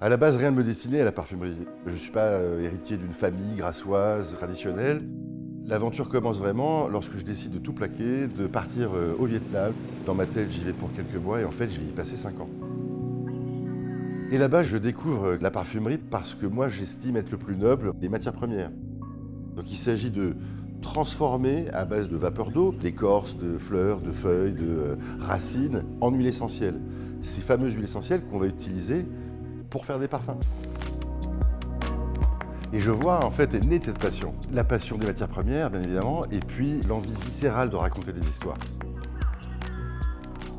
À la base, rien ne me destinait à la parfumerie. Je ne suis pas héritier d'une famille grassoise, traditionnelle. L'aventure commence vraiment lorsque je décide de tout plaquer, de partir au Vietnam. Dans ma tête, j'y vais pour quelques mois et en fait, je vais y passer 5 ans. Et là-bas, je découvre la parfumerie parce que moi, j'estime être le plus noble les matières premières. Donc il s'agit de transformer à base de vapeur d'eau, d'écorce, de fleurs, de feuilles, de racines, en huile essentielle. Ces fameuses huiles essentielles qu'on va utiliser pour faire des parfums. Et je vois, en fait, est née de cette passion. La passion des matières premières, bien évidemment, et puis l'envie viscérale de raconter des histoires.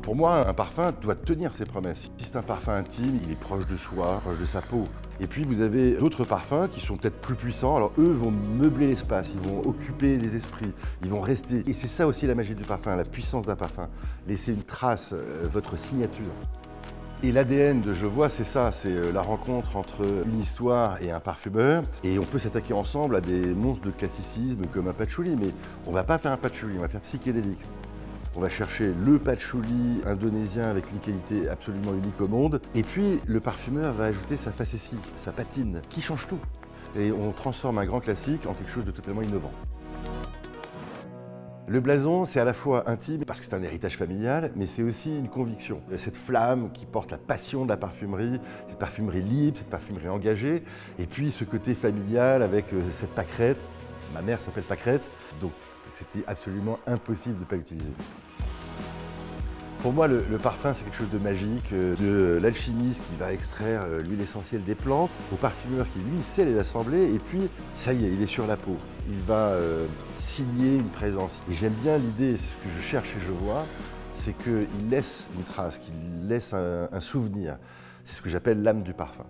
Pour moi, un parfum doit tenir ses promesses. Si c'est un parfum intime, il est proche de soi, proche de sa peau. Et puis vous avez d'autres parfums qui sont peut-être plus puissants. Alors eux vont meubler l'espace, ils vont occuper les esprits, ils vont rester. Et c'est ça aussi la magie du parfum, la puissance d'un parfum. Laisser une trace, votre signature. Et l'ADN de Je vois, c'est ça, c'est la rencontre entre une histoire et un parfumeur. Et on peut s'attaquer ensemble à des monstres de classicisme comme un patchouli, mais on va pas faire un patchouli, on va faire psychédélique. On va chercher le patchouli indonésien avec une qualité absolument unique au monde. Et puis, le parfumeur va ajouter sa facétie, sa patine, qui change tout. Et on transforme un grand classique en quelque chose de totalement innovant. Le blason, c'est à la fois intime, parce que c'est un héritage familial, mais c'est aussi une conviction. Cette flamme qui porte la passion de la parfumerie, cette parfumerie libre, cette parfumerie engagée, et puis ce côté familial avec cette pâquerette. Ma mère s'appelle Pâquerette, donc c'était absolument impossible de ne pas l'utiliser. Pour moi, le parfum, c'est quelque chose de magique, de l'alchimiste qui va extraire l'huile essentielle des plantes, au parfumeur qui, lui, sait les assembler, et puis, ça y est, il est sur la peau. Il va signer une présence. Et j'aime bien l'idée, c'est ce que je cherche et je vois, c'est qu'il laisse une trace, qu'il laisse un souvenir. C'est ce que j'appelle l'âme du parfum.